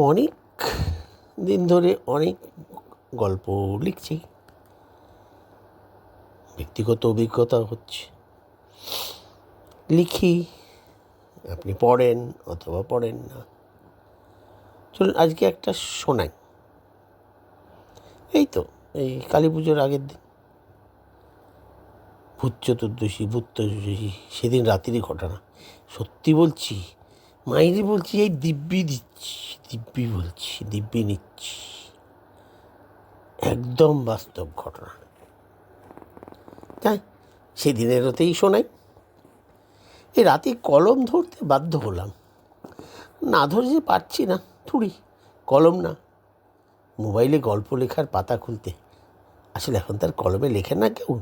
অনেক দিন ধরে অনেক গল্প লিখছি, ব্যক্তিগত অভিজ্ঞতা হচ্ছে, লিখি, আপনি পড়েন অথবা পড়েন না। চলুন আজকে একটা শোনাই। এই কালী পুজোর আগের দিন, ভূত চতুর্দশী সেদিন রাত্রিরই ঘটনা। সত্যি বলছি, মাইরি বলছি, এই দিব্যি নিচ্ছি, একদম বাস্তব ঘটনা। তাই সেদিনেরতেই শোনাই। এই রাতে কলম ধরতে বাধ্য হলাম, না ধরে পারছি না, কলম না, মোবাইলে গল্প লেখার পাতা খুলতে। আসলে এখন তার কলমে লেখে না কেউ।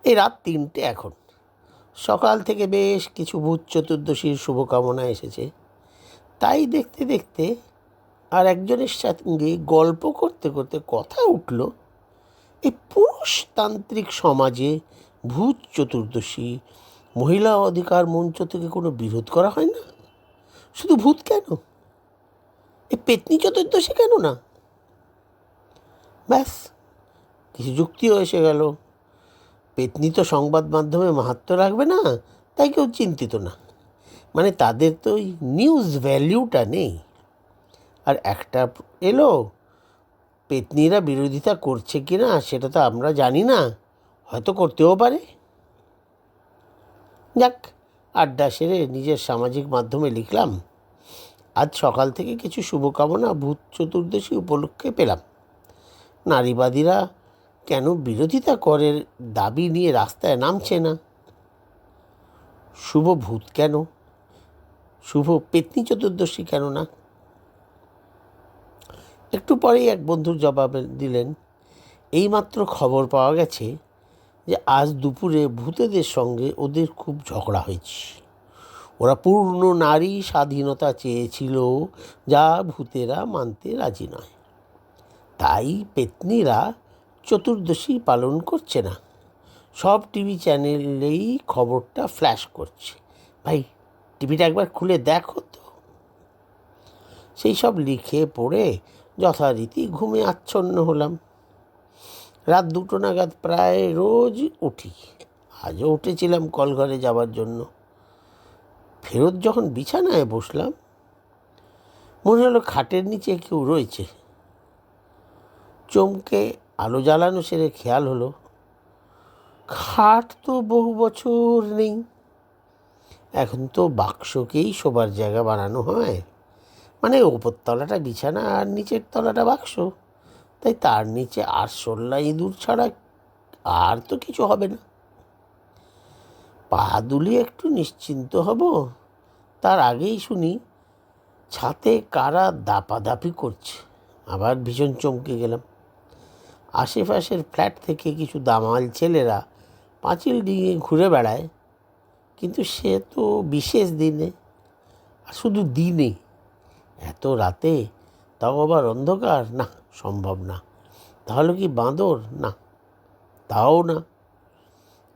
এই রাত 3টে এখন। সকাল থেকে বেশ কিছু ভূত চতুর্দশীর শুভকামনা এসেছে। তাই দেখতে দেখতে আর একজনের সঙ্গে গল্প করতে করতে কথা উঠল, এই পুরুষতান্ত্রিক সমাজে ভূত চতুর্দশী মহিলা অধিকার মঞ্চ থেকে কোনো বিরোধ করা হয় না। শুধু ভূত কেন, এই পেতনি চতুর্দশী কেন না? ব্যাস, কিছু যুক্তিও এসে গেল। পেতনি তো সংবাদ মাধ্যমে মাহাত্ম্য রাখবে না, তাই কেউ চিন্তিত না। মানে তাদের তো ওই নিউজ ভ্যালিউটা নেই। আর একটা এলো, পেতনিরা বিরোধিতা করছে কি না সেটা তো আমরা জানি না, হয়তো করতেও পারে। যাক, আড্ডা সেরে নিজের সামাজিক মাধ্যমে লিখলাম, আজ সকাল থেকে কিছু শুভকামনা ভূত চতুর্দশী উপলক্ষে পেলাম। নারীবাদীরা কেন বিরোধিতা করের দাবি নিয়ে রাস্তায় নামছে না? শুভ ভূত কেন, শুভ পেতনি চতুর্দশী কেন না? একটু পরেই এক বন্ধুর জবাব দিলেন, এইমাত্র খবর পাওয়া গেছে যে আজ দুপুরে ভূতেদের সঙ্গে ওদের খুব ঝগড়া হয়েছে। ওরা পূর্ণ নারী স্বাধীনতা চেয়েছিল, যা ভূতেরা মানতে রাজি নয়। তাই পেতনিরা চতুর্দশী পালন করছে না। সব টিভি চ্যানেলেই খবরটা ফ্ল্যাশ করছে। ভাই, টিভিটা একবার খুলে দেখো তো। সেই সব লিখে পড়ে যথারীতি ঘুমে আচ্ছন্ন হলাম। রাত 2টো নাগাদ প্রায় রোজ উঠি। আজও উঠেছিলাম কলঘরে যাবার জন্য। ফেরত যখন বিছানায় বসলাম, মনে হলো খাটের নিচে কেউ রয়েছে। চমকে আলো জ্বালানো সেরে খেয়াল হলো, খাট তো বহু বছর নেই। এখন তো বাক্সকেই শোবার জায়গা বানানো হয়। মানে ওপর তলাটা বিছানা আর নিচের তলাটা বাক্স। তাই তার নিচে আরশোলা ইঁদুর ছাড়া আর তো কিছু হবে না। পা দুলিয়ে একটু নিশ্চিন্ত হব, তার আগেই শুনি ছাতে কারা দাপাদাপি করছে। আবার ভীষণ চমকে গেলাম। আশেপাশের ফ্ল্যাট থেকে কিছু দামাল ছেলেরা পাঁচিল ডিঙিয়ে ঘুরে বেড়ায়। কিন্তু সে তো বিশেষ দিনে, আর শুধু দিনে, এত রাতে, তাও আবার অন্ধকার, না, সম্ভব না। তাহলে কি বাঁদর? না, তাও না।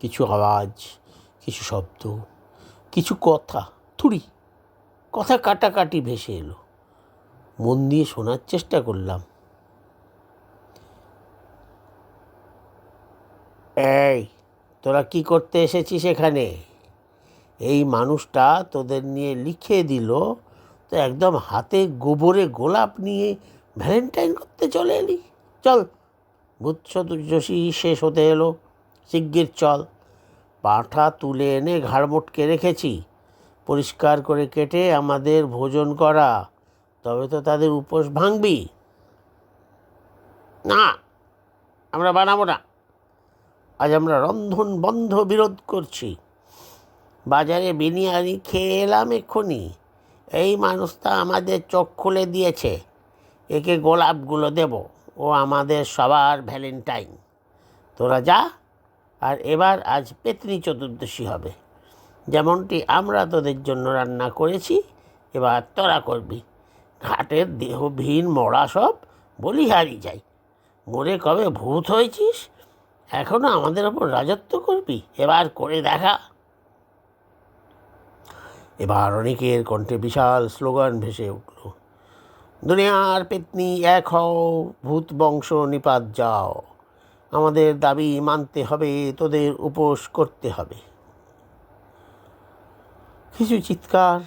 কিছু আওয়াজ, কিছু শব্দ, কিছু কথা, কথা কাটাকাটি ভেসে এলো। মন দিয়ে শোনার চেষ্টা করলাম। এই, তোরা কি করতে এসেছিস এখানে? এই মানুষটা তোদের নিয়ে লিখে দিল, তো একদম হাতে গোবরে গোলাপ নিয়ে ভ্যালেন্টাইন করতে চলে এলি? চল, ভূত চতুর্দশী শেষ হতে এলো, শিগগির চল। পাঁঠা তুলে এনে ঘাড় মোটকে রেখেছি, পরিষ্কার করে কেটে আমাদের ভোজন করা, তবে তো তাদের উপোস ভাঙবি। না, আমরা বানাবো না। আজ আমরা রন্ধন বন্ধ বিরোধ করছি। বাজারে বিরিয়ানি খেয়ে এলাম এক্ষুনি। এই মানুষটা আমাদের চোখ খুলে দিয়েছে। একে গোলাপগুলো দেব, ও আমাদের সবার ভ্যালেন্টাইন। তোরা যা, আর এবার আজ পেতনি চতুর্দশী হবে। যেমনটি আমরা তোদের জন্য রান্না করেছি, এবার তোরা করবি। ঘাটের দেহহীন মরা সব বলিহারি যাই। মরে কবে ভূত হয়েছিস, এখনো আমাদের ওপর রাজত্ব করবি? এবার করে দেখা। এবার অনেকের কণ্ঠে বিশাল স্লোগান ভেসে উঠল, দুনিয়ার পেতনি এক হও, ভূত বংশ নিপাত যাও, আমাদের দাবি মানতে হবে, তোদের উপোস করতে হবে। কিছু চিৎকার,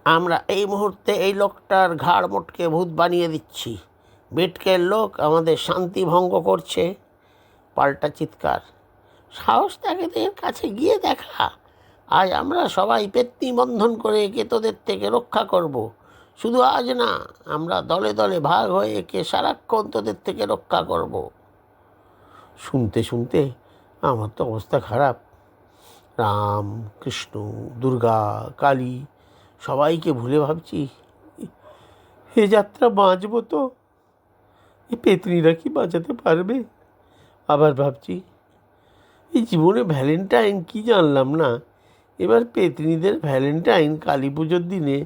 আমরা এই মুহূর্তে এই লোকটার ঘাড় মোটকে ভূত বানিয়ে দিচ্ছি, বেটকের লোক আমাদের শান্তি ভঙ্গ করছে। পাল্টা চিৎকার, সাহস থাকে এর কাছে গিয়ে দেখা, আজ আমরা সবাই পেত্নি বন্ধন করে একে তোদের থেকে রক্ষা করব। শুধু আজ না, আমরা দলে দলে ভাগ হয়ে একে সারাক্ষণ তোদের থেকে রক্ষা করব। শুনতে শুনতে আমার তো অবস্থা খারাপ। রাম, কৃষ্ণ, দুর্গা, কালী সবাইকে ভুলে ভাবছি, এ যাত্রা বাঁচব তো? এই পেতনিরা কি বাঁচাতে পারবে? আবার ভাবছি, এই জীবনে ভ্যালেন্টাইন কি জানলাম না, এবার পেতনিদের ভ্যালেন্টাইন কালী পুজোর দিনে।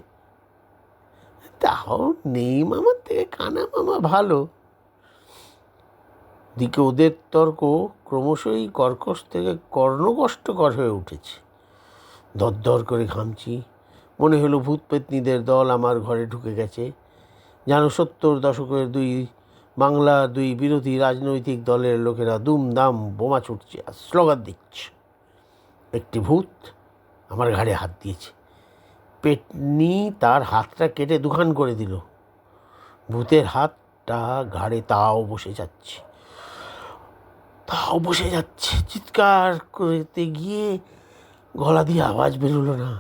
তাও নেই মামার থেকে কানা মামা ভালো। দিকে ওদের তর্ক ক্রমশই কর্কশ থেকে কর্ণকষ্টকর হয়ে উঠেছে। দরদর করে ঘামছি। মনে হলো ভূত পেতনিদের দল আমার ঘরে ঢুকে গেছে। যেন 70 দশকের বাংলার দুই বিরোধী রাজনৈতিক দলের লোকেরা দুমদাম বোমা ছুটছে আর স্লোগান দিচ্ছে। একটি ভূত আমার ঘাড়ে হাত দিয়েছে। পেতনি তার হাতটা কেটে দুখান করে দিল। ভূতের হাতটা ঘাড়ে তাও বসে যাচ্ছে। চিৎকার করতে গিয়ে গলা দিয়ে আওয়াজ বেরোলো না।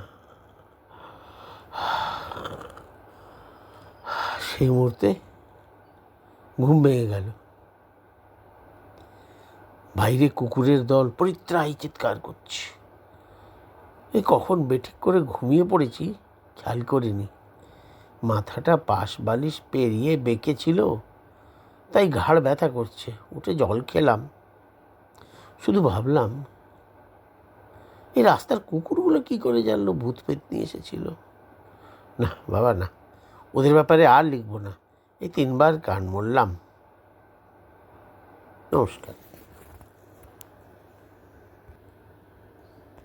সেই মুহূর্তে ঘুম ভেঙে গেল। বাইরে কুকুরের দল পরিত্রাহী চিৎকার করছে। এই কখন বেঠিক করে ঘুমিয়ে পড়েছি খেয়াল করিনি। মাথাটা পাশ বালিশ পেরিয়ে বেঁকে ছিল, তাই ঘাড় ব্যথা করছে। উঠে জল খেলাম। শুধু ভাবলাম, এই রাস্তার কুকুরগুলো কি করে জানলো ভূত পেতনি এসেছিল? না বাবা না, ওদের ব্যাপারে আর লিখব না। এই 3 বার কান মরলাম। নমস্কার।